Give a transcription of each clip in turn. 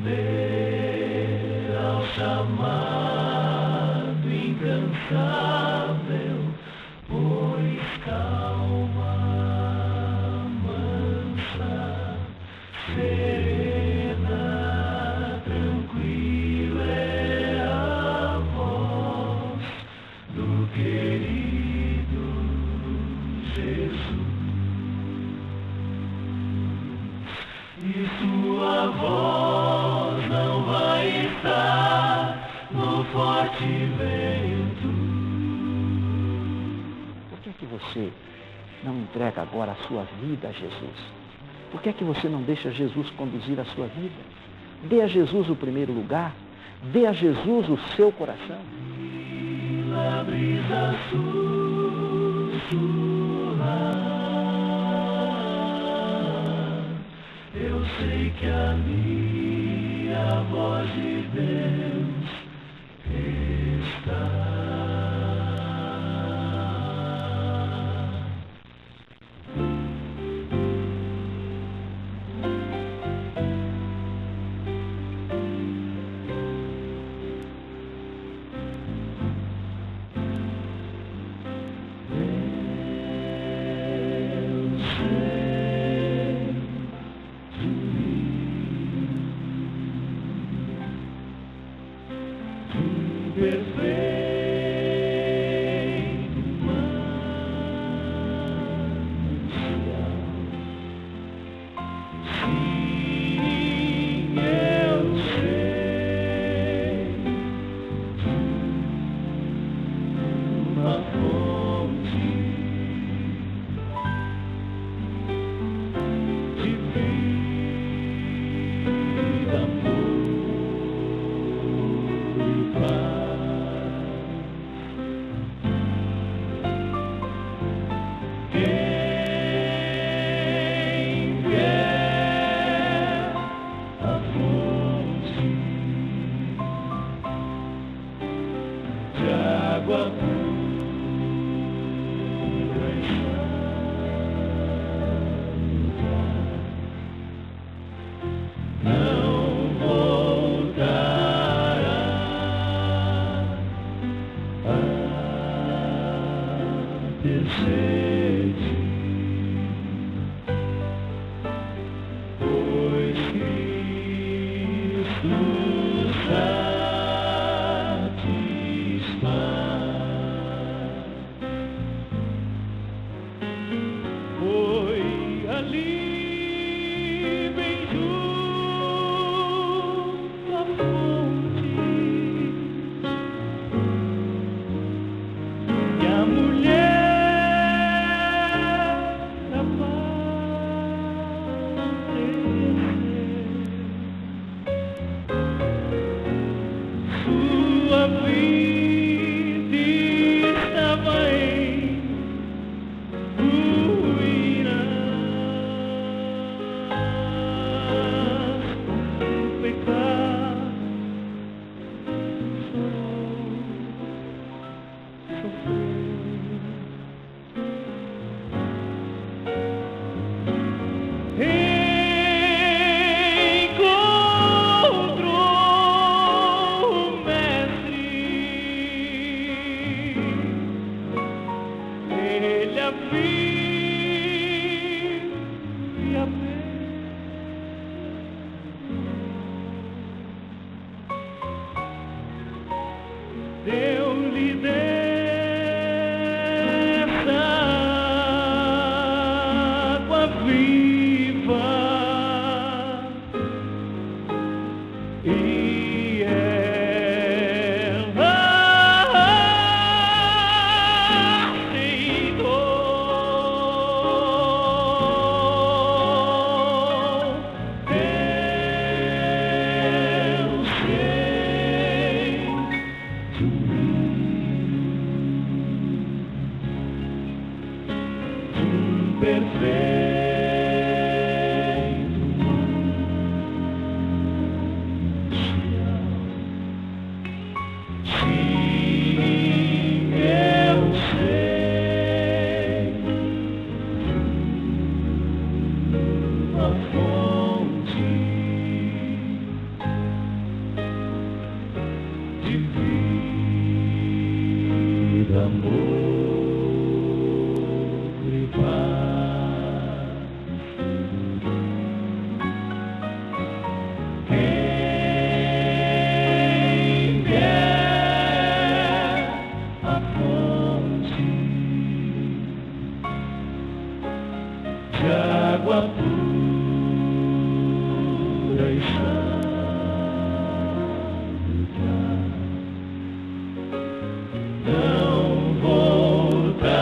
responder ao chamado incansável, pois calma, mansa, serena, tranquila é a voz do querido Jesus. E sua voz não vai estar no forte vento. Por que você não entrega agora a sua vida a Jesus? Por que você não deixa Jesus conduzir a sua vida? Dê a Jesus o primeiro lugar. Dê a Jesus o seu coração. A brisa sussurra, eu sei que ali a voz de Deus está. Deu-lhe dessa água viva e ela aceitou. Deus fonte de água pura e santa, não voltará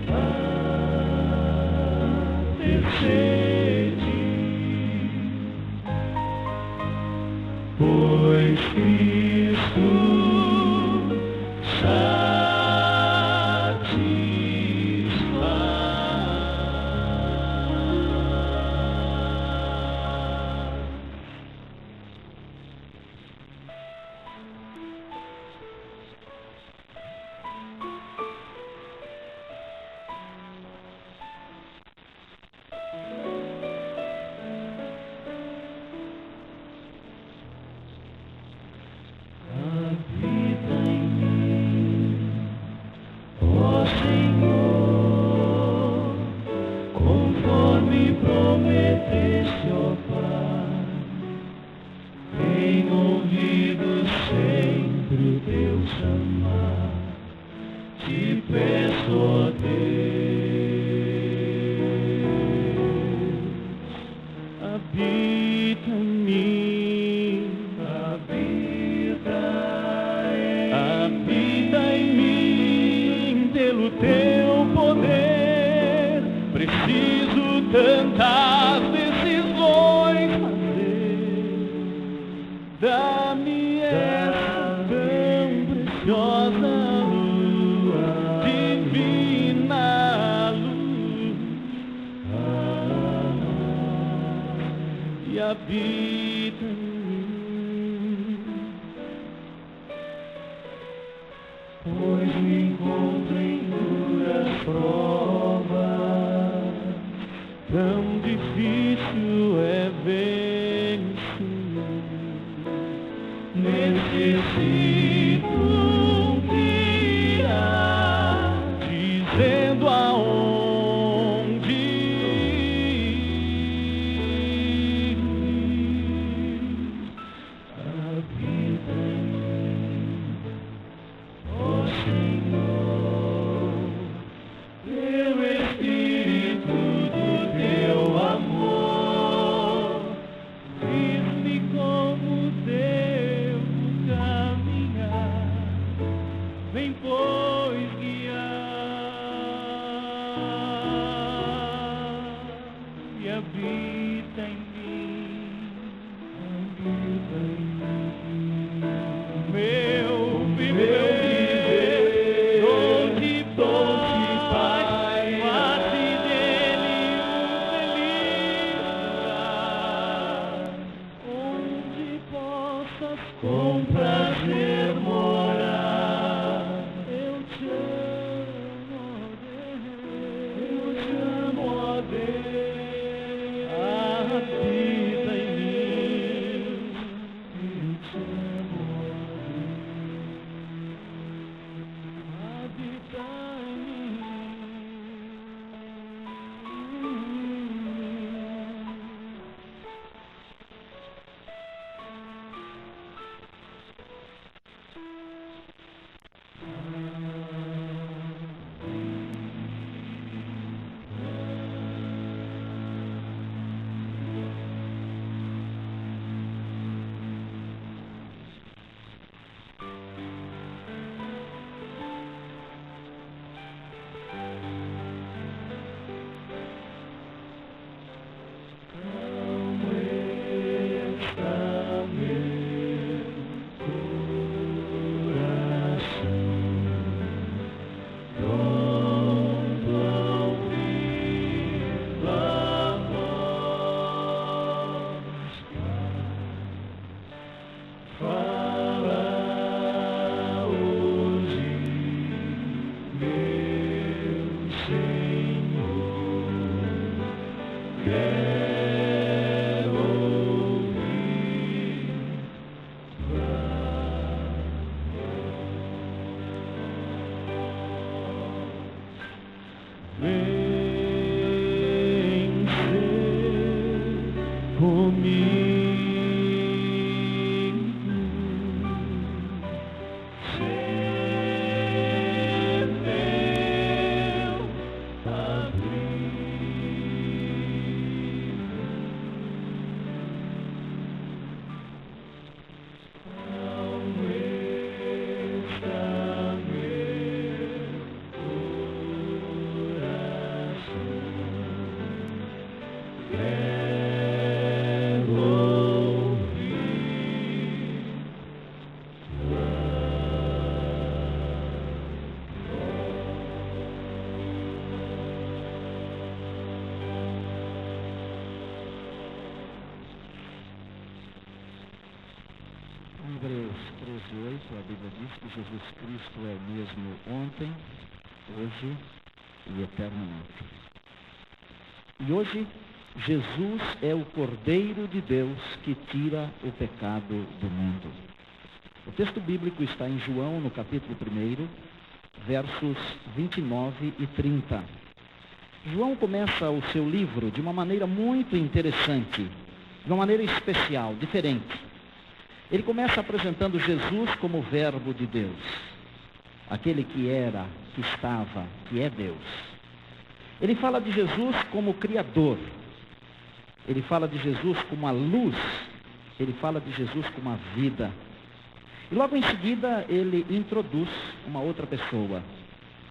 a ter sede, pois Cristo habita em mim, ó Senhor, conforme prometeste, ó Pai. Tenho ouvido sempre o teu chamar, te peço, ó Deus, habita em mim, habita em mim, pelo teu poder. Preciso tantas decisões fazer, dá-me essa tão preciosa luz, divina luz, e habita em mim, pois me encontro em duras provas, tão difícil é vencer. Necessito um guia, dizendo aonde ir. Habita em mim, ó Senhor, teu Espírito do teu amor, diz-me como devo caminhar, vem pois guiar, e habita em mim, meu viver, onde Pai, faze dele um feliz lugar, onde possas com prazer morar. Eu te amo, ó Deus, habita em mim. Eu te amo, ó Deus, habita em mim. Hebreus 13:8, a Bíblia diz que Jesus Cristo é o mesmo ontem, hoje e eternamente. E hoje, Jesus é o Cordeiro de Deus que tira o pecado do mundo. O texto bíblico está em João, no capítulo 1, versos 29 e 30. João começa o seu livro de uma maneira muito interessante, de uma maneira especial, diferente. Ele começa apresentando Jesus como o Verbo de Deus, aquele que era, que estava, que é Deus. Ele fala de Jesus como Criador, ele fala de Jesus como a luz, ele fala de Jesus como a vida. E logo em seguida ele introduz uma outra pessoa.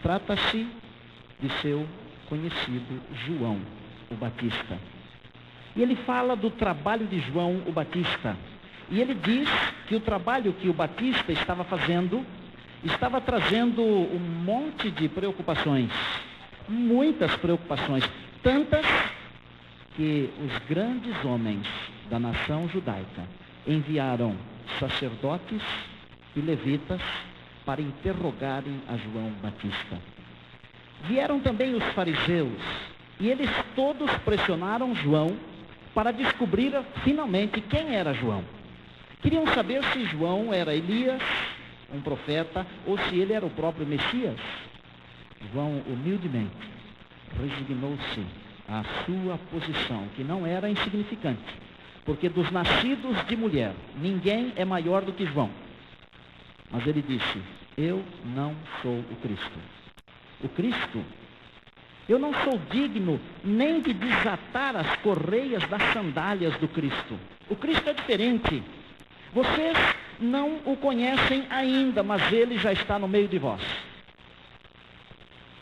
Trata-se de seu conhecido João, o Batista. E ele fala do trabalho de João, o Batista. E ele diz que o trabalho que o Batista estava fazendo, estava trazendo um monte de preocupações, muitas preocupações, tantas que os grandes homens da nação judaica enviaram sacerdotes e levitas para interrogarem a João Batista. Vieram também os fariseus, e eles todos pressionaram João para descobrir finalmente quem era João. Queriam saber se João era Elias, um profeta, ou se ele era o próprio Messias. João humildemente resignou-se à sua posição, que não era insignificante, porque dos nascidos de mulher, ninguém é maior do que João. Mas ele disse: eu não sou o Cristo. O Cristo, eu não sou digno nem de desatar as correias das sandálias do Cristo. O Cristo é diferente. Vocês não o conhecem ainda, mas ele já está no meio de vós.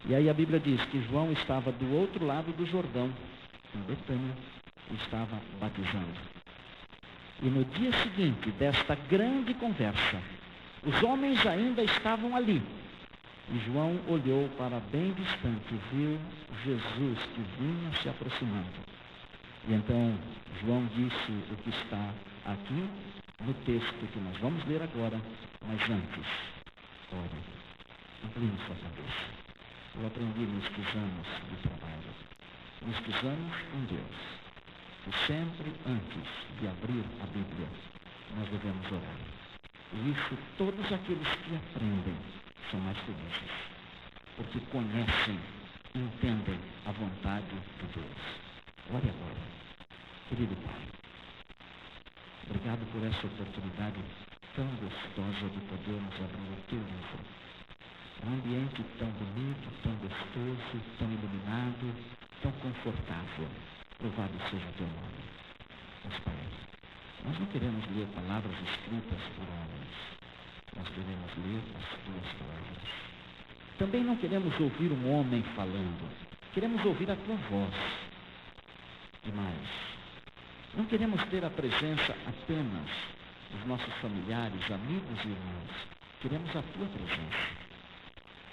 E aí a Bíblia diz que João estava do outro lado do Jordão, em Betânia, e estava batizando. E no dia seguinte desta grande conversa, os homens ainda estavam ali. E João olhou para bem distante e viu Jesus que vinha se aproximando. E então João disse o que está aqui no texto que nós vamos ler agora, mas antes, ore, incline sua cabeça. Eu aprendi nestes anos de trabalho, nestes anos com Deus, que sempre antes de abrir a Bíblia, nós devemos orar. E isso todos aqueles que aprendem são mais felizes, porque conhecem, entendem a vontade de Deus. Ore agora. Querido Pai, obrigado por essa oportunidade tão gostosa de podermos abrir o Teu livro. Um ambiente tão bonito, tão gostoso, tão iluminado, tão confortável. Louvado seja o Teu nome. Mas, Pai, nós não queremos ler palavras escritas por homens. Nós queremos ler as Tuas palavras. Também não queremos ouvir um homem falando. Queremos ouvir a Tua voz. E mais, não queremos ter a presença apenas dos nossos familiares, amigos e irmãos. Queremos a Tua presença.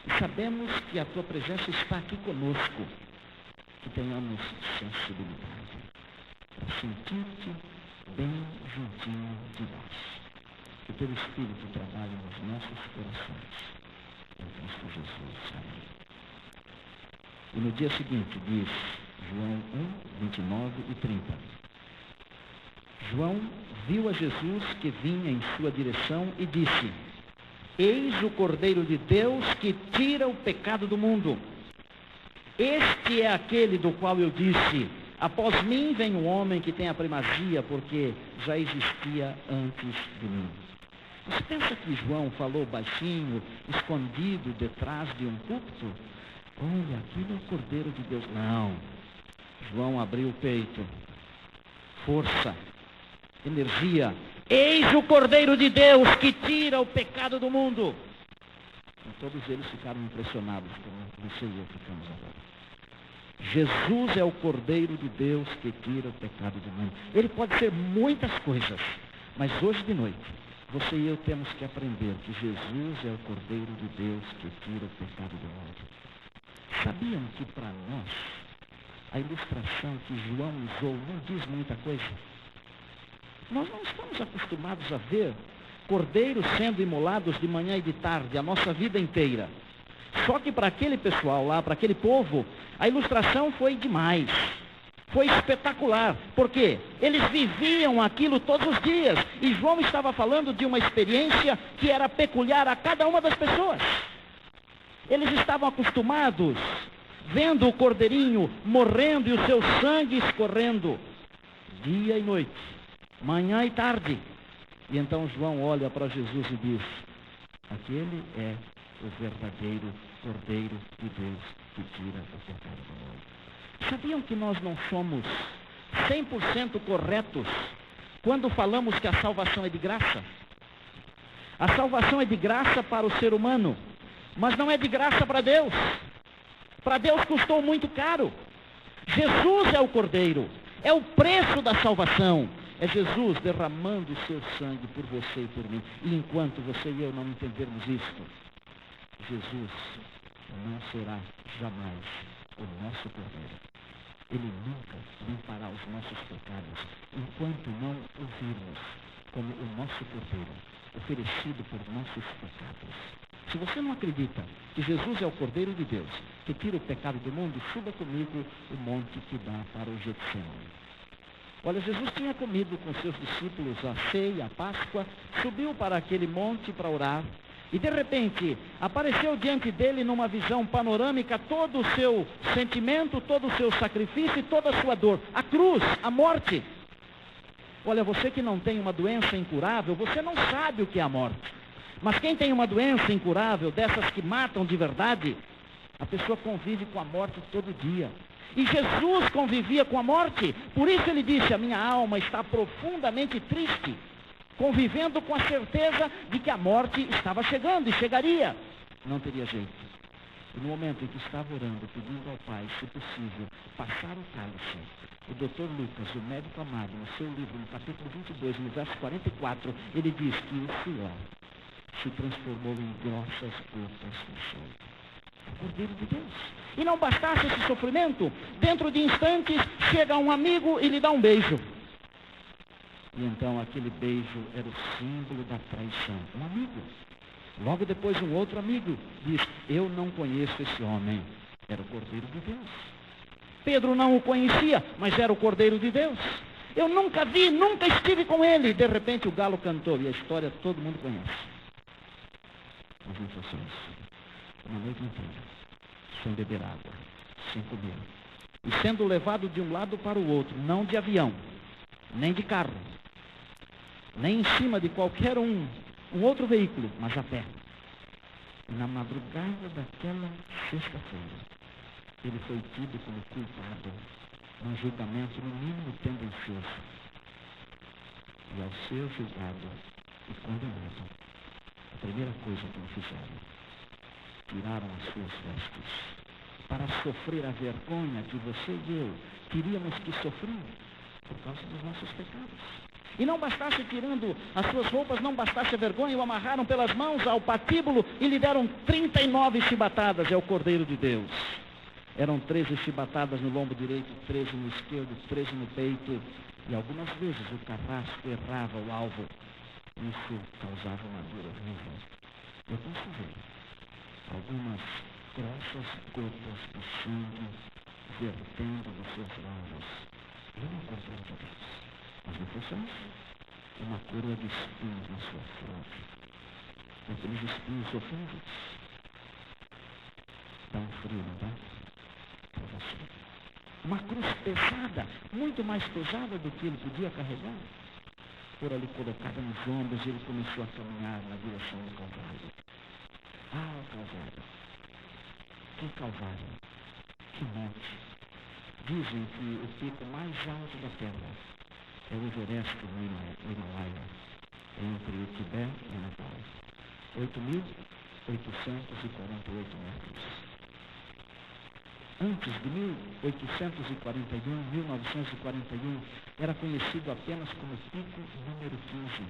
E sabemos que a Tua presença está aqui conosco. Que tenhamos sensibilidade para sentir-Te bem juntinho de nós. Que o Teu Espírito trabalhe nos nossos corações. Em Cristo Jesus. Amém. E no dia seguinte diz João 1, 29 e 30. João viu a Jesus que vinha em sua direção e disse: eis o Cordeiro de Deus que tira o pecado do mundo. Este é aquele do qual eu disse: após mim vem um homem que tem a primazia, porque já existia antes de mim. Você pensa que João falou baixinho, escondido detrás de um púlpito? Olha, aquilo é o Cordeiro de Deus. Não. João abriu o peito. Força. Energia. Eis o Cordeiro de Deus que tira o pecado do mundo. E todos eles ficaram impressionados, como você e eu ficamos agora. Jesus é o Cordeiro de Deus que tira o pecado do mundo. Ele pode ser muitas coisas, mas hoje de noite, você e eu temos que aprender que Jesus é o Cordeiro de Deus que tira o pecado do mundo. Sabiam que para nós, a ilustração que João usou não diz muita coisa? Nós não estamos acostumados a ver cordeiros sendo imolados de manhã e de tarde, a nossa vida inteira. Só que para aquele pessoal lá, para aquele povo, a ilustração foi demais. Foi espetacular. Por quê? Eles viviam aquilo todos os dias. E João estava falando de uma experiência que era peculiar a cada uma das pessoas. Eles estavam acostumados, vendo o cordeirinho morrendo e o seu sangue escorrendo, dia e noite, manhã e tarde. E então João olha para Jesus e diz: aquele é o verdadeiro Cordeiro de Deus que tira o pecado do mundo. Sabiam que nós não somos 100% corretos quando falamos que a salvação é de graça? A salvação é de graça para o ser humano, mas não é de graça para Deus. Para Deus custou muito caro. Jesus é o Cordeiro, é o preço da salvação. É Jesus derramando o seu sangue por você e por mim. E enquanto você e eu não entendermos isto, Jesus não será jamais o nosso Cordeiro. Ele nunca limpará os nossos pecados enquanto não o virmos como o nosso Cordeiro, oferecido por nossos pecados. Se você não acredita que Jesus é o Cordeiro de Deus, que tira o pecado do mundo, suba comigo o monte que dá para o Getsemane. Olha, Jesus tinha comido com seus discípulos a ceia, a Páscoa, subiu para aquele monte para orar, e de repente apareceu diante dele numa visão panorâmica todo o seu sentimento, todo o seu sacrifício e toda a sua dor, a cruz, a morte. Olha, você que não tem uma doença incurável, você não sabe o que é a morte. Mas quem tem uma doença incurável, dessas que matam de verdade, a pessoa convive com a morte todo dia. E Jesus convivia com a morte. Por isso ele disse: a minha alma está profundamente triste, convivendo com a certeza de que a morte estava chegando e chegaria. Não teria jeito. E no momento em que estava orando, pedindo ao Pai, se possível, passar o cálice, o Dr. Lucas, o médico amado, no seu livro, no capítulo 22, no verso 44, ele diz que o suor se transformou em grossas gotas de sangue. O Cordeiro de Deus. E não bastasse esse sofrimento, dentro de instantes chega um amigo e lhe dá um beijo. E então aquele beijo era o símbolo da traição. Um amigo. Logo depois um outro amigo diz: eu não conheço esse homem. Era o Cordeiro de Deus. Pedro não o conhecia, mas era o Cordeiro de Deus. Eu nunca vi, nunca estive com ele. De repente o galo cantou, e a história todo mundo conhece. Mas não foi só isso. Uma noite inteira, sem beber água, sem comer. E sendo levado de um lado para o outro, não de avião, nem de carro, nem em cima de qualquer um outro veículo, mas a pé. E na madrugada daquela sexta-feira, ele foi tido como culpado num julgamento no mínimo tendencioso. E ao ser julgado e condenado, a primeira coisa que me fizeram, tiraram as suas vestes para sofrer a vergonha que você e eu teríamos que sofrer por causa dos nossos pecados. E não bastasse tirando as suas roupas, não bastasse a vergonha, o amarraram pelas mãos ao patíbulo e lhe deram 39 chibatadas. É o Cordeiro de Deus. Eram 13 chibatadas no lombo direito, 13 no esquerdo, 13 no peito. E algumas vezes o carrasco errava o alvo. Isso causava uma dor horrível. Eu posso ver algumas grossas gotas de sangue vertendo nos seus lábios. Eu não consigo de Deus. Mas não foi só isso. Uma coroa de espinhos na sua fronte. Aqueles espinhos horríveis. Dá um frio, não dá? Para você. Uma cruz pesada, muito mais pesada do que ele podia carregar. Por ali colocada nos ombros, ele começou a caminhar na direção do Calvário. Ah, o Calvário. Que Calvário. Que monte. Dizem que o pico mais alto da Terra é o Everest no Himalaia, entre o Tibete e o Nepal. 8.848 metros. Antes de 1941, era conhecido apenas como pico número 15.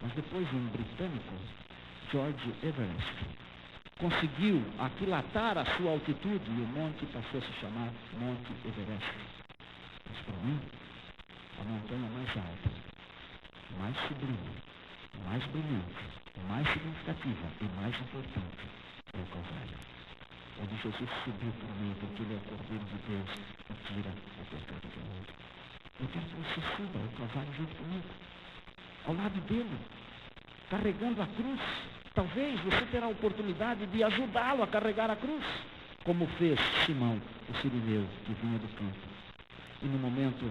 Mas depois um britânico, George Everest, conseguiu aquilatar a sua altitude e o monte passou a se chamar Monte Everest. Mas para mim, a montanha mais alta, mais sublime, mais brilhante, mais significativa e mais importante é o Calvário. Onde Jesus subiu por mim, porque Ele é o Cordeiro de Deus que tira o pecado do mundo. Eu quero que você suba ao Calvário junto comigo, ao lado dele, carregando a cruz. Talvez você terá a oportunidade de ajudá-lo a carregar a cruz, como fez Simão, o sirineu, que vinha do campo. E no momento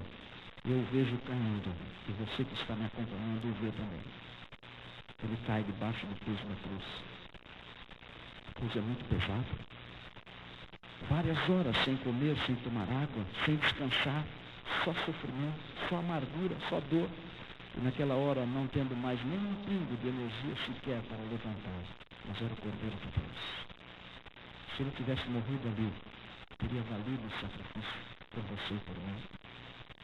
eu o vejo caindo, e você que está me acompanhando o vê também. Ele cai debaixo do peso da cruz. A cruz é muito pesada. Várias horas sem comer, sem tomar água, sem descansar, só sofrimento, só amargura, só dor. E naquela hora, não tendo mais nem um pingo de energia sequer para levantar, mas era o Cordeiro de Deus. Se ele tivesse morrido ali, teria valido o sacrifício por você e por mim.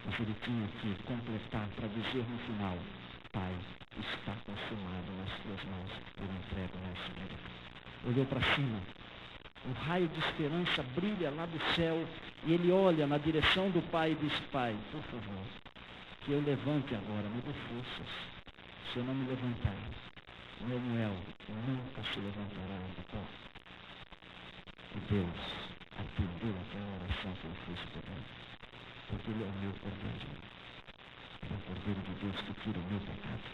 Mas ele tinha que completar para dizer no final: Pai, está consumado nas tuas mãos, eu entrego meu espírito. Olhou para cima, um raio de esperança brilha lá do céu, e ele olha na direção do Pai e diz: Pai, por favor, que eu levante agora, me dê forças. Se eu não me levantar, meu Noel nunca se levantará do pó. E Deus atendeu aquela oração que ele fez por mim, porque ele é o meu Cordeiro. Ele é o Cordeiro de Deus que tira o meu pecado.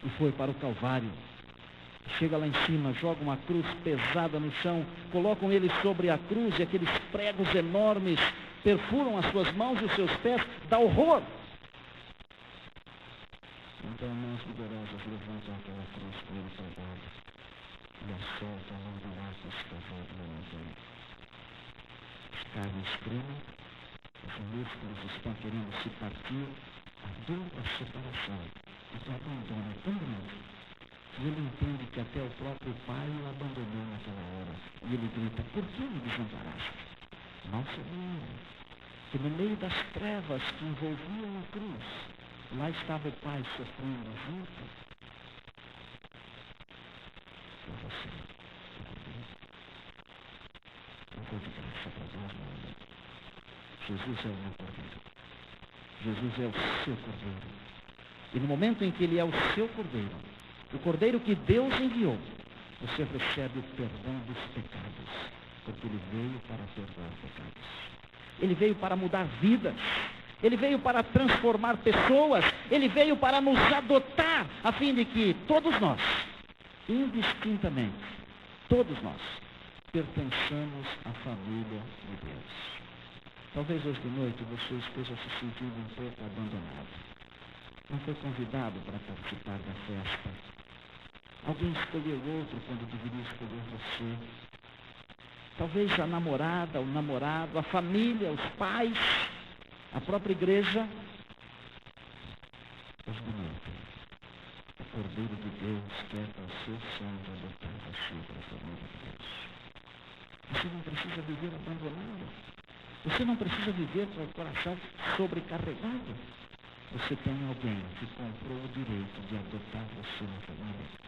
E foi para o Calvário. Chega lá em cima, joga uma cruz pesada no chão, colocam ele sobre a cruz e aqueles pregos enormes perfuram as suas mãos e os seus pés, dá horror. Então mãos vigorosas levantam aquela cruz com ele pregado e assoltam a mão direita escavando na montanha. As carnes tremem, os músculos estão querendo se partir, a dor da separação, e do abandono é tão grande. E ele entende que até o próprio Pai o abandonou naquela hora. E ele grita: por que me desamparaste? Mal sabia que no meio das trevas que envolviam a cruz, lá estava o Pai sofrendo junto com você. Eu vou de graça para Deus, meu amigo. Jesus é o meu Cordeiro. Jesus é o seu Cordeiro. E no momento em que ele é o seu Cordeiro, o Cordeiro que Deus enviou, você recebe o perdão dos pecados, porque ele veio para perdoar pecados. Ele veio para mudar vidas. Ele veio para transformar pessoas. Ele veio para nos adotar, a fim de que todos nós, indistintamente, todos nós, pertençamos à família de Deus. Talvez hoje de noite você esteja se sentindo um pouco abandonado. Não foi convidado para participar da festa. Alguém escolheu outro quando deveria escolher você. Talvez a namorada, o namorado, a família, os pais, a própria igreja. Hoje de noite, o Cordeiro de Deus quer com o seu sangue adotar você para a família de Deus. Você não precisa viver abandonado. Você não precisa viver com o coração sobrecarregado. Você tem alguém que comprou o direito de adotar você na família.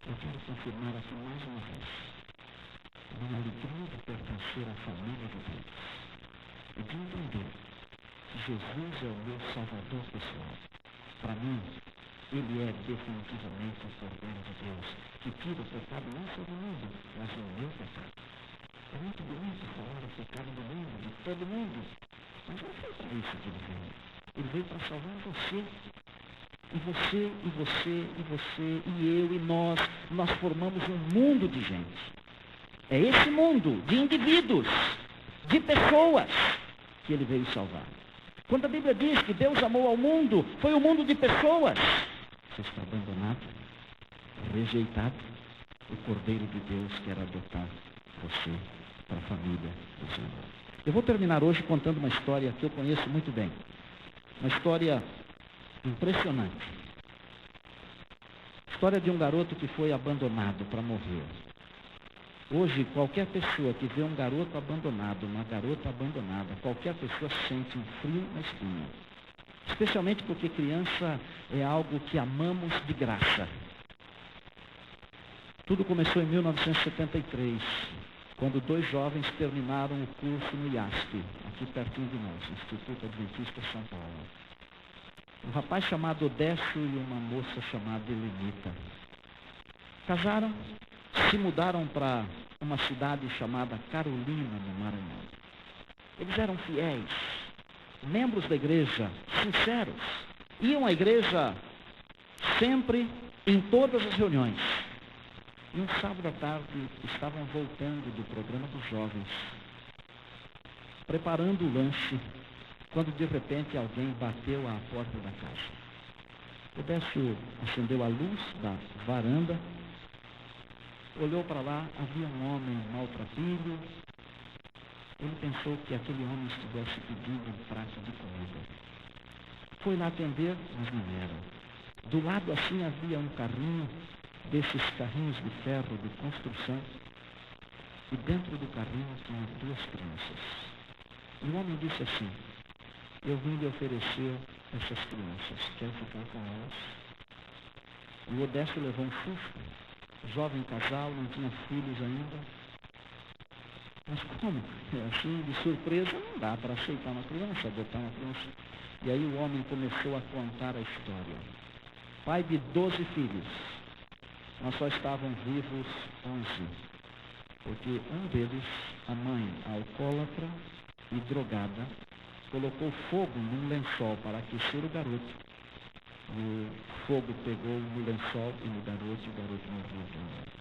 Eu quero confirmar aqui mais uma vez a minha alegria de pertencer à família de Deus e de entender que Jesus é o meu Salvador pessoal. Para mim, ele é definitivamente o Cordeiro de Deus que tira o pecado não só do mundo, mas o meu pecado. É muito bonito falar o pecado do mundo, de todo mundo, mas não foi para isso que ele veio. Ele veio para salvar você. E você, e você, e você, e eu, e nós formamos um mundo de gente. É esse mundo de indivíduos, de pessoas, que ele veio salvar. Quando a Bíblia diz que Deus amou ao mundo, foi um mundo de pessoas. Você está abandonado, rejeitado. O Cordeiro de Deus quer adotar você para a família do Senhor. Eu vou terminar hoje contando uma história que eu conheço muito bem. Uma história impressionante. História de um garoto que foi abandonado para morrer. Hoje, qualquer pessoa que vê um garoto abandonado, uma garota abandonada, qualquer pessoa sente um frio na espinha. Especialmente porque criança é algo que amamos de graça. Tudo começou em 1973, quando 2 jovens terminaram o curso no IASP, aqui pertinho de nós, Instituto Adventista São Paulo. Um rapaz chamado Odécio e uma moça chamada Helenita. Casaram, se mudaram para uma cidade chamada Carolina, no Maranhão. Eles eram fiéis, membros da igreja, sinceros. Iam à igreja sempre, em todas as reuniões. E um sábado à tarde estavam voltando do programa dos jovens, preparando o lanche, quando de repente alguém bateu à porta da casa. Odécio acendeu a luz da varanda, olhou para lá, havia um homem maltrapilho. Ele pensou que aquele homem estivesse pedindo um prato de comida. Foi lá atender, mas não era. Do lado assim havia um carrinho, desses carrinhos de ferro de construção, e dentro do carrinho tinha 2 crianças. E o homem disse assim: eu vim lhe oferecer essas crianças, quer ficar com elas? E o Odécio levou um susto. Jovem casal, não tinha filhos ainda. Mas como? Assim, de surpresa, não dá para aceitar uma criança, adotar uma criança. E aí o homem começou a contar a história. Pai de 12 filhos. Nós só estavam vivos 11. Porque um deles, a mãe alcoólatra e drogada, colocou fogo num lençol para aquecer o garoto. O fogo pegou no lençol e no garoto, e o garoto morreu.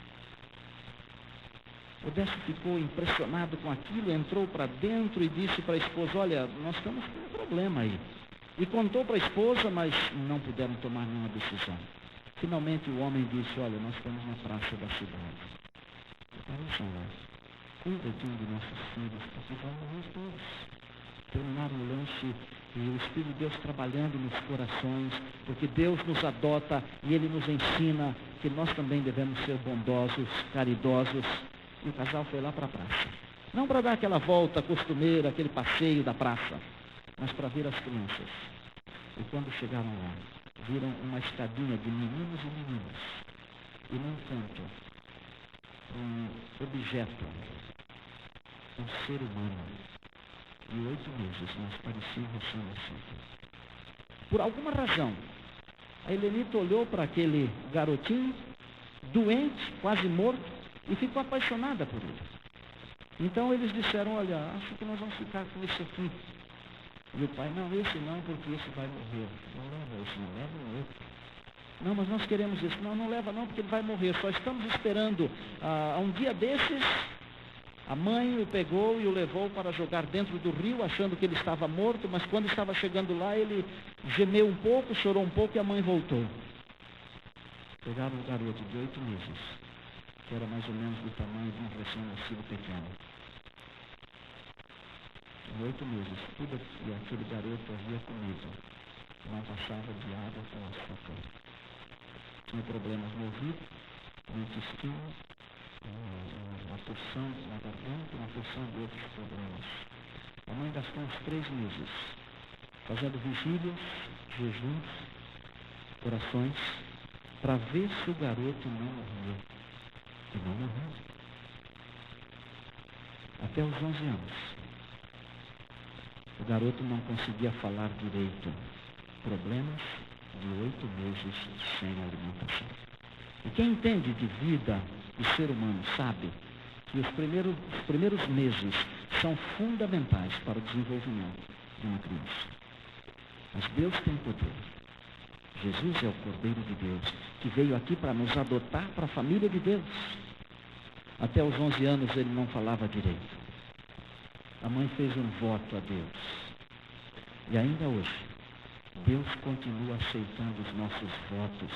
Odécio ficou impressionado com aquilo, entrou para dentro e disse para a esposa: olha, nós estamos com um problema aí. E contou para a esposa, mas não puderam tomar nenhuma decisão. Finalmente o homem disse: olha, nós estamos na praça da cidade. Apareçam lá, cuidem de nossos filhos, porque vão morrer todos. Terminaram o lanche e o Espírito de Deus trabalhando nos corações, porque Deus nos adota e Ele nos ensina que nós também devemos ser bondosos, caridosos. E o casal foi lá para a praça. Não para dar aquela volta costumeira, aquele passeio da praça, mas para ver as crianças. E quando chegaram lá, viram uma escadinha de meninos e meninas. E num canto, um objeto, um ser humano. E 8 meses, mas parecia recém-nascido. Por alguma razão, a Helenita olhou para aquele garotinho, doente, quase morto, e ficou apaixonada por ele. Então eles disseram: olha, acho que nós vamos ficar com esse aqui. E o pai: não, esse não, porque esse vai morrer. Não leva esse, não leva o outro. Não, mas nós queremos esse. Não, não leva não, porque ele vai morrer. Só estamos esperando. Um dia desses, a mãe o pegou e o levou para jogar dentro do rio, achando que ele estava morto, mas quando estava chegando lá, ele gemeu um pouco, chorou um pouco e a mãe voltou. Pegaram o garoto de 8 meses, que era mais ou menos do tamanho de um recém-nascido pequeno. Em 8 meses, tudo que aquele garoto havia comido não passava de água com açúcar. Tinha problemas no ouvido, no intestino, uma porção na garganta, uma porção de outros problemas. A mãe gastou uns 3 meses fazendo vigílias, jejuns, orações, para ver se o garoto não morria. E não morreu. Até os 11 anos. O garoto não conseguia falar direito. Problemas de 8 meses sem alimentação. E quem entende de vida do ser humano sabe que os primeiros meses são fundamentais para o desenvolvimento de uma criança. Mas Deus tem poder. Jesus é o Cordeiro de Deus, que veio aqui para nos adotar para a família de Deus. Até os 11 anos ele não falava direito. A mãe fez um voto a Deus. E ainda hoje, Deus continua aceitando os nossos votos,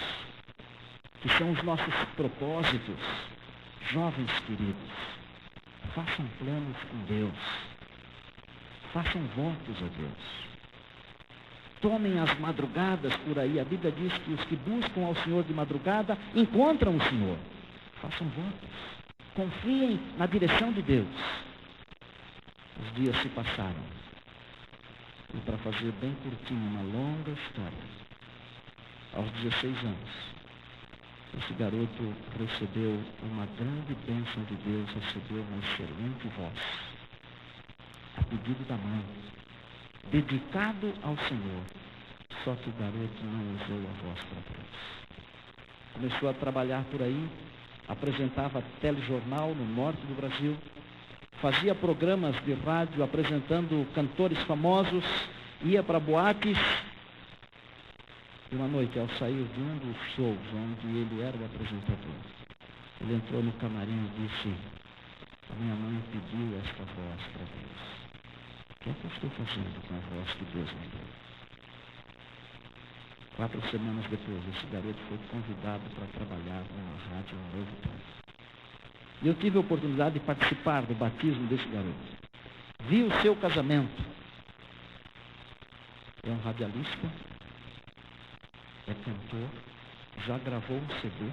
que são os nossos propósitos. Jovens queridos, façam planos com Deus. Façam votos a Deus. Tomem as madrugadas por aí. A Bíblia diz que os que buscam ao Senhor de madrugada encontram o Senhor. Façam votos. Confiem na direção de Deus. Os dias se passaram. E para fazer bem curtinho uma longa história, aos 16 anos, esse garoto recebeu uma grande bênção de Deus, recebeu uma excelente voz, a pedido da mãe, dedicado ao Senhor, Só que o garoto não usou a voz para Deus. Começou a trabalhar por aí, apresentava telejornal no norte do Brasil, fazia programas de rádio apresentando cantores famosos, ia para boates. E uma noite, ao sair de um dos shows onde ele era o apresentador, ele entrou no camarim e disse: a minha mãe pediu esta voz para Deus. O que é que eu estou fazendo com a voz que Deus me deu? 4 semanas depois, esse garoto foi convidado para trabalhar numa rádio Novo Tempo. E eu tive a oportunidade de participar do batismo desse garoto. Vi o seu casamento. É um radialista, é cantor, já gravou um CD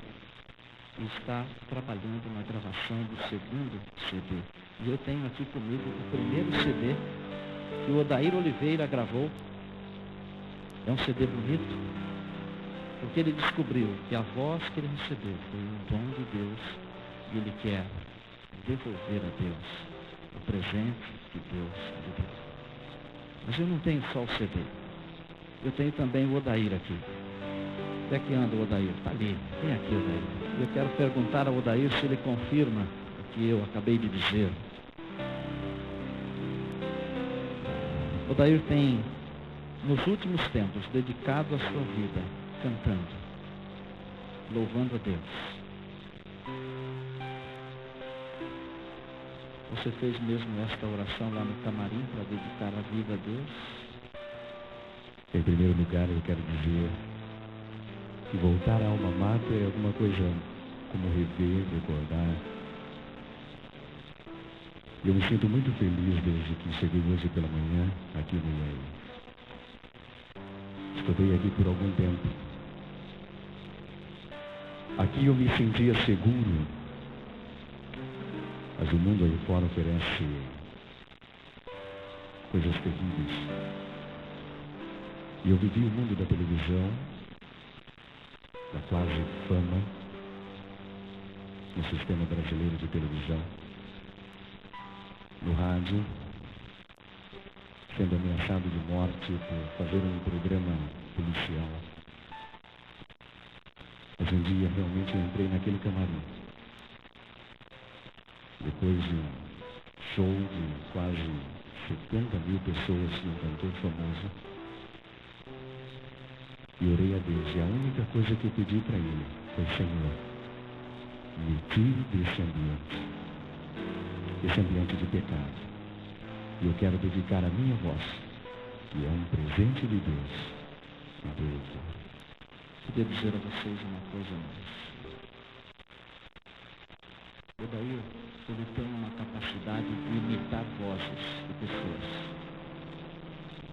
e está trabalhando na gravação do segundo CD. E eu tenho aqui comigo o primeiro CD que o Odair Oliveira gravou. É um CD bonito, porque ele descobriu que a voz que ele recebeu foi um dom de Deus e ele quer devolver a Deus o presente que Deus lhe deu. Mas eu não tenho só o CD, eu tenho também o Odair aqui. Onde é que anda o Odair? Está ali, vem aqui, Odair. Eu quero perguntar ao Odair se ele confirma o que eu acabei de dizer. Odair tem, nos últimos tempos, dedicado a sua vida cantando, louvando a Deus. Você fez mesmo esta oração lá no camarim para dedicar a vida a Deus? Em primeiro lugar, eu quero dizer que voltar à alma mater é alguma coisa como rever, recordar. E eu me sinto muito feliz desde que cheguei hoje pela manhã aqui no IEI. Estudei aqui por algum tempo. Aqui eu me sentia seguro, mas o mundo aí fora oferece coisas terríveis. E eu vivi o mundo da televisão, da quase fama, no sistema brasileiro de televisão, no rádio, sendo ameaçado de morte por fazer um programa policial. Mas um dia realmente eu entrei naquele camarim. Depois de um show de quase 70 mil pessoas de um cantor famoso, e orei a Deus. E a única coisa que eu pedi para Ele foi: Senhor, me tire desse ambiente de pecado. E eu quero dedicar a minha voz, que é um presente de Deus, a Deus. Queria dizer a vocês uma coisa mais. O Odair, ele tem uma capacidade de imitar vozes de pessoas.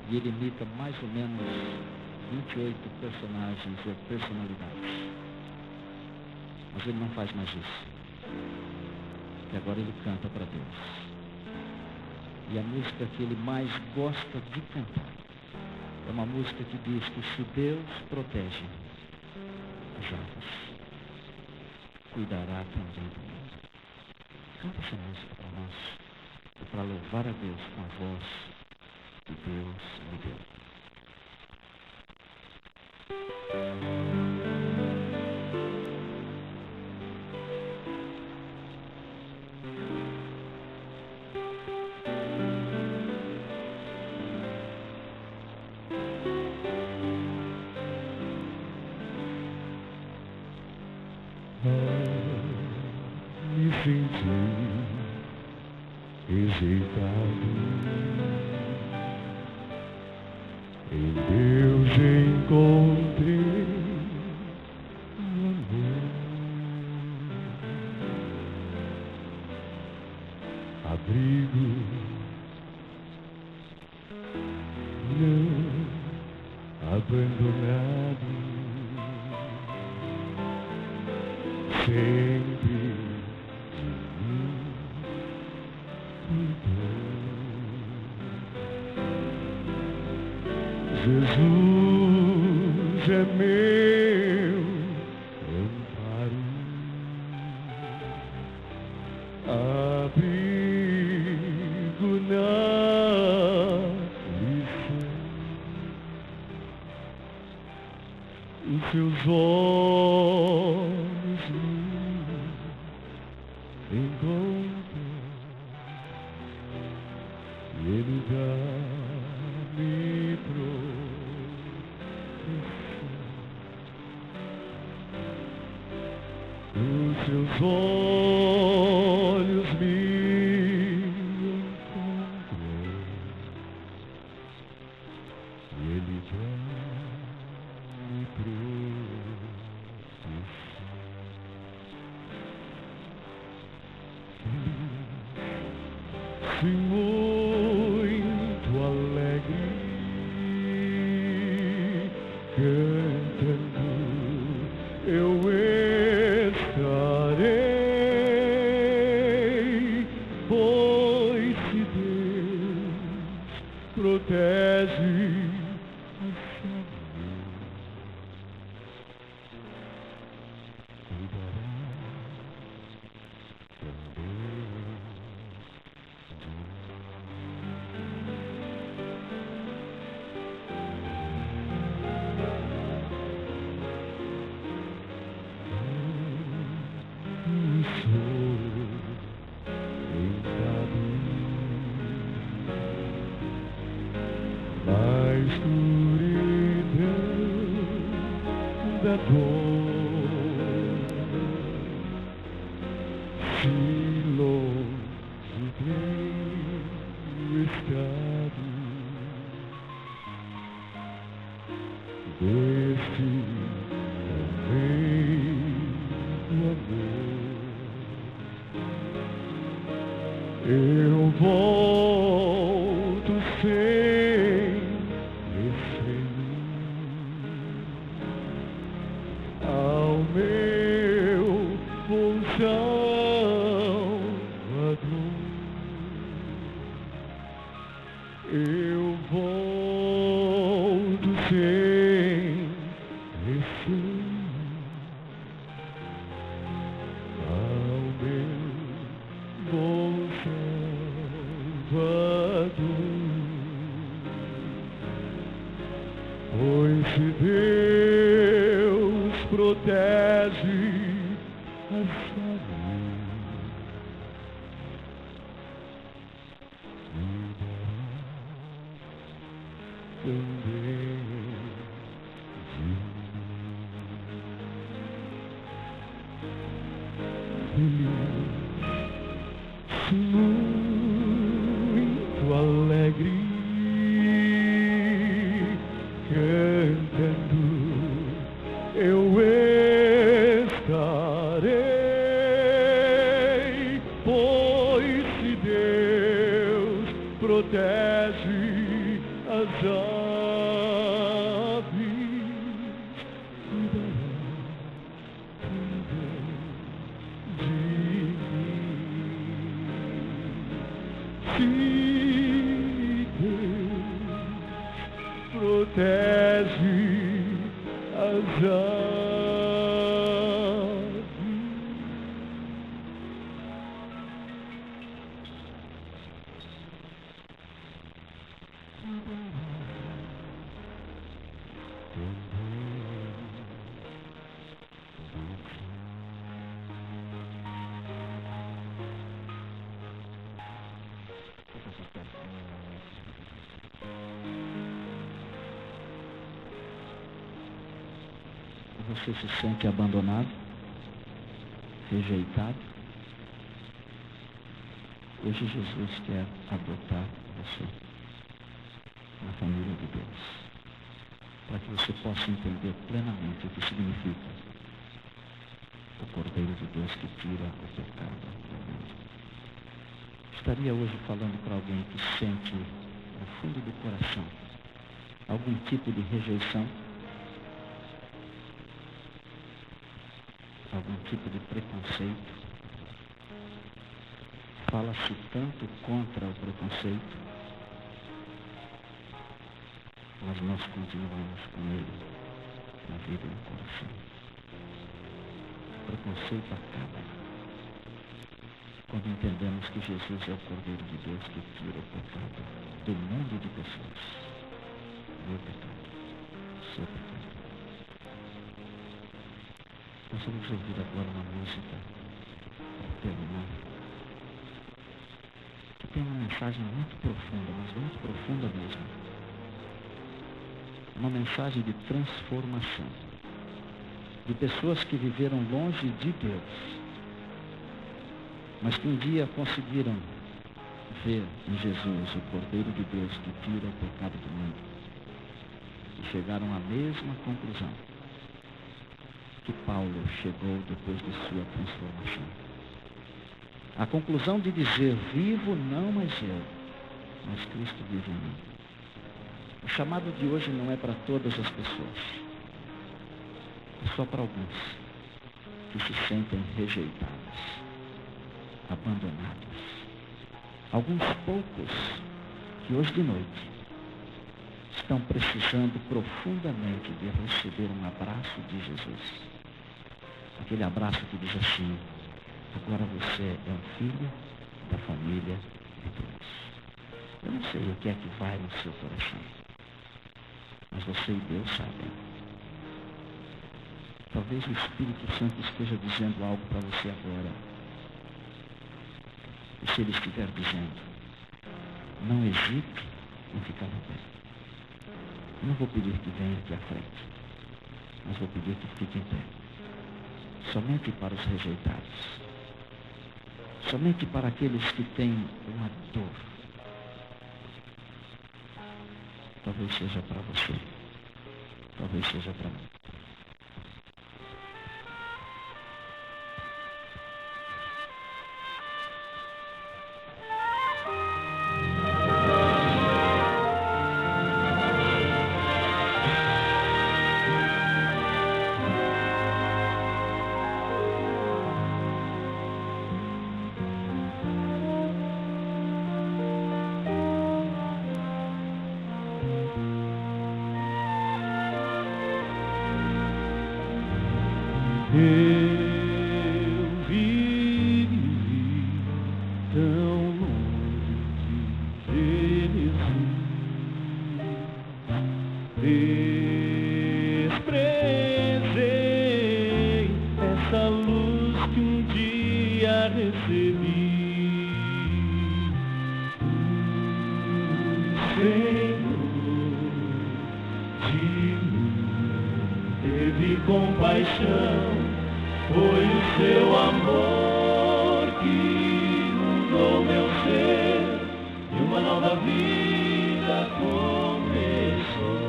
E ele imita mais ou menos 28 personagens ou personalidades. Mas ele não faz mais isso. E agora ele canta para Deus. E a música que ele mais gosta de cantar é uma música que diz que se Deus protege as águas, cuidará também do mundo. Canta essa música para nós, para louvar a Deus com a voz que Deus lhe deu. Me senti rejeitado. Em Deus encontrei o amor, abrigo, não abandonado, sempre de mim cuidou. Jesus é meu amparo, abrigo na lição. seus olhos me encontram, e Ele dá-me proteção. Os seus olhos me encontram, e Ele dá-me proteção. Sim, muito alegre, cantando eu estarei, pois se Deus protege a sua vida, cuidará na escuridão da dor, se longe teu estado, deste também o amor, eu volto sempre, ao meu bom Salvador. Eu volto sempre ao meu bom Salvador. Pois se Deus protege a sua vida, também de mim. Feliz, muito alegre, cantando eu estarei, pois se Deus protege as aves, cuidará também de mim. Se Deus protege as aves, Você se sente abandonado, rejeitado? Hoje Jesus quer adotar você na família de Deus, para que você possa entender plenamente o que significa o Cordeiro de Deus que tira o pecado do mundo. Estaria hoje falando para alguém que sente no fundo do coração algum tipo de rejeição, algum tipo de preconceito. Fala-se tanto contra o preconceito, mas nós continuamos com ele na vida e no coração. O preconceito acaba quando entendemos que Jesus é o Cordeiro de Deus que tira o pecado do mundo de pessoas. Meu pecado, seu pecado. Nós vamos ouvir agora uma música para terminar, que tem uma mensagem muito profunda, mas muito profunda mesmo. Uma mensagem de transformação, de pessoas que viveram longe de Deus, mas que um dia conseguiram ver em Jesus o Cordeiro de Deus que tira o pecado do mundo, e chegaram à mesma conclusão que Paulo chegou depois de sua transformação. A conclusão de dizer: vivo não mais eu, mas Cristo vive em mim. O chamado de hoje não é para todas as pessoas, é só para alguns que se sentem rejeitados, abandonados. Alguns poucos que hoje de noite estão precisando profundamente de receber um abraço de Jesus. Aquele abraço que diz assim: agora você é um filho da família de Deus. Eu não sei o que é que vai no seu coração, mas você e Deus sabem. Talvez o Espírito Santo esteja dizendo algo para você agora. E se ele estiver dizendo, não hesite em ficar no pé. Eu não vou pedir que venha aqui à frente, mas vou pedir que fique em pé. Somente para os rejeitados. Somente para aqueles que têm uma dor. Talvez seja para você. Talvez seja para mim. Eu vivi tão longe de Jesus, desprezei essa luz que um dia recebi. Senhor de mim teve compaixão. Foi o seu amor que mudou meu ser e uma nova vida começou.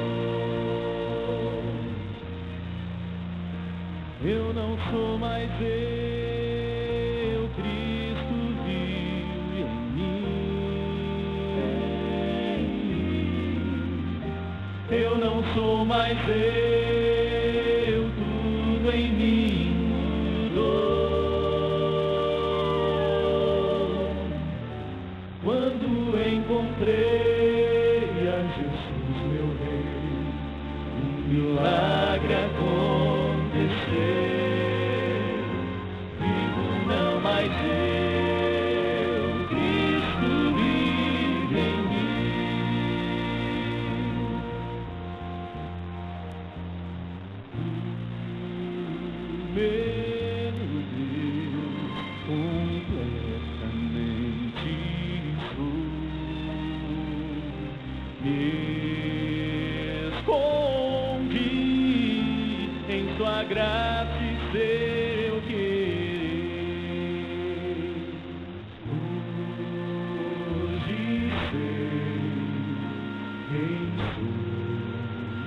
Eu não sou mais eu, Cristo vive em mim. Eu não sou mais eu, tudo em mim. Encontrei a Jesus, meu Rei, um milagre aconteceu. Vivo não mais eu, Cristo vive em mim. Meu Deus, completamente me escondi em sua graça e seu querer. Hoje sei quem sou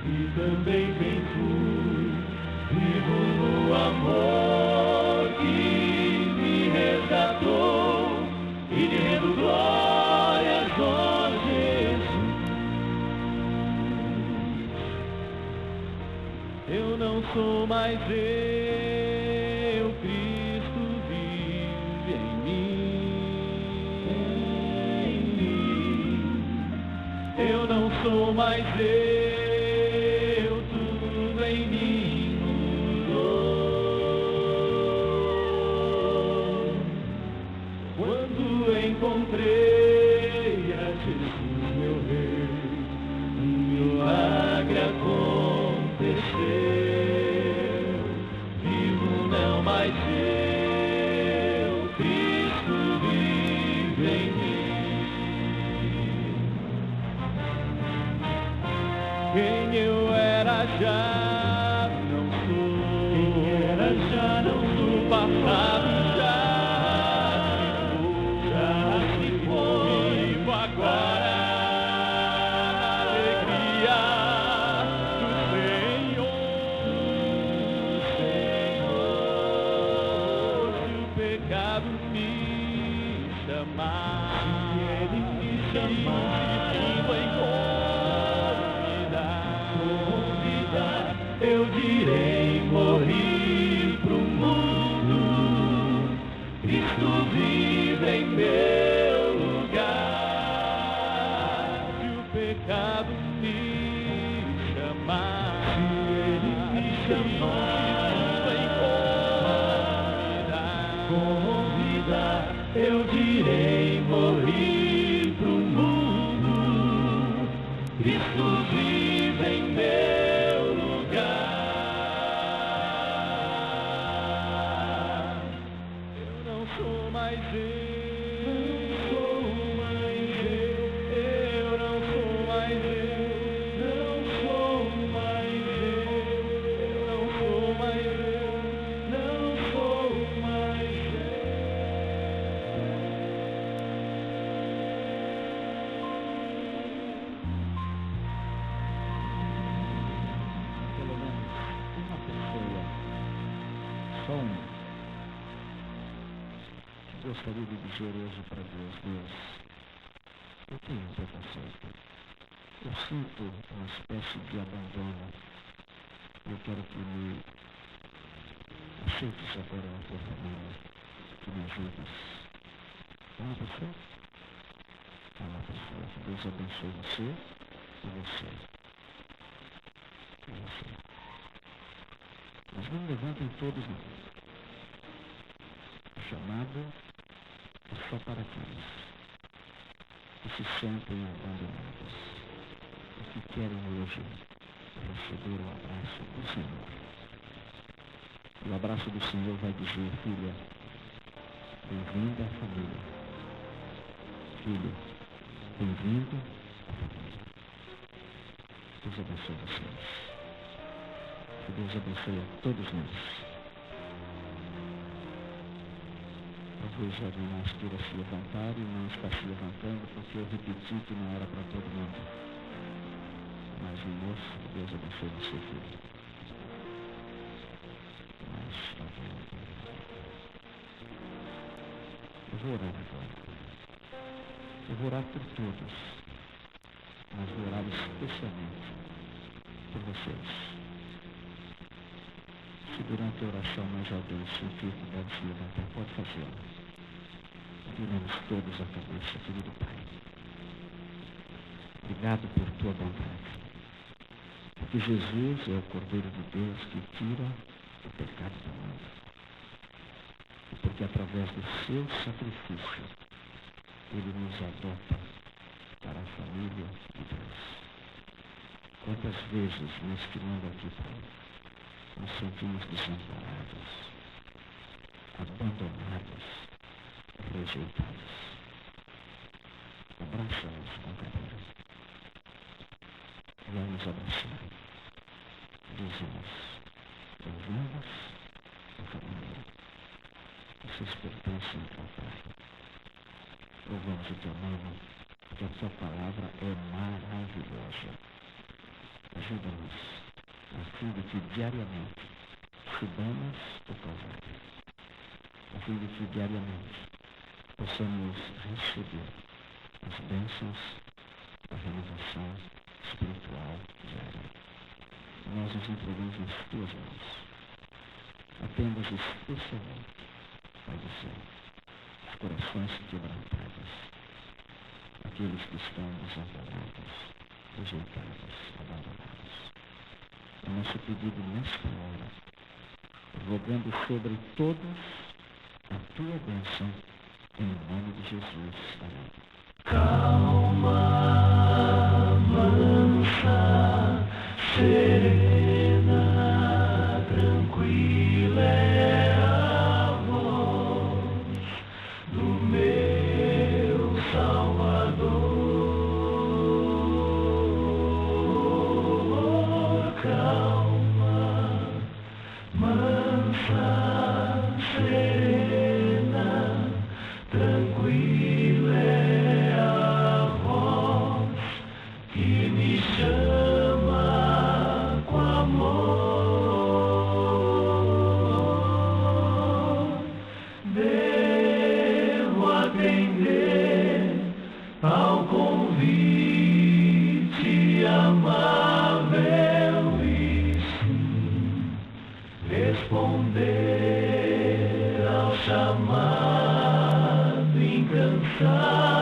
e também quem fui. Vivo no amor que me resgatou e lhe rendo glórias, ó Jesus. Eu não sou mais eu, Cristo vive em mim. Eu não sou mais eu, tudo em mim mudou. Quando encontrei a Jesus, meu Rei, um milagre aconteceu. Vivo Quem eu era já não sou. Quem era já não sou. O passado já se foi. Vivo agora na alegria do Senhor. Se o pecado me chamar, se ele me chamar, eu direi: morri pro mundo, Cristo vive em meu lugar. Se o pecado me chamar, se ele me chamar, convidar, eu direi: morri pro mundo, Cristo vive em meu lugar. Eu não sou mais eu, não sou mais eu não sou mais eu, não sou mais eu não sou mais eu, não sou mais Pelo menos uma pessoa, só uma, gostaria de dizer hoje para Deus: Deus, eu tenho um preconceito. Eu sinto uma espécie de abandono. Eu quero que me aceites agora na tua família, que me ajudes. É uma pessoa? É uma pessoa. Que Deus abençoe você e você. E você. Mas não levantem todos, não. O chamado é só para aqueles que se sentem abandonados e que querem hoje receber o abraço do Senhor. E o abraço do Senhor vai dizer: filha, bem-vinda à família. Filho, bem-vindo à família. Deus abençoe vocês. Que Deus abençoe a todos nós. Talvez a irmã queira se levantar e não está se levantando porque eu repeti que não era para todo mundo. Mas, moço, Deus abençoe você, filho. Mas, eu vou orar agora. Eu vou orar por todos, mas vou orar especialmente por vocês. Se durante a oração mais alguém sentir que deve se levantar, pode fazê-lo. Viremos todos a cabeça, querido Pai. Obrigado por tua bondade. Porque Jesus é o Cordeiro de Deus que tira o pecado do mundo. E porque através do seu sacrifício, ele nos adota para a família de Deus. Quantas vezes, neste mundo aqui, Pai, nos sentimos desamparados, abandonados, rejeitados. Abraça-nos com carinho. E ao nos abraçar, dizemos: bem-vindos à família. Vocês pertencem ao Pai. Louvamos o teu nome, porque a tua palavra é maravilhosa. Ajuda-nos a fim de que diariamente subamos o Calvário, a fim de que diariamente possamos receber as bênçãos da renovação espiritual diária. Nós nos entregamos nas tuas mãos. Atenda especialmente, Pai do céu, os corações quebrantados, aqueles que estão desamparados, rejeitados, abandonados. É nosso pedido nesta hora, rogando sobre todos a tua bênção, em nome de Jesus. Amém. Calma, mansa, serena, tranquila é a voz do meu Salvador. responder ao chamado incansável.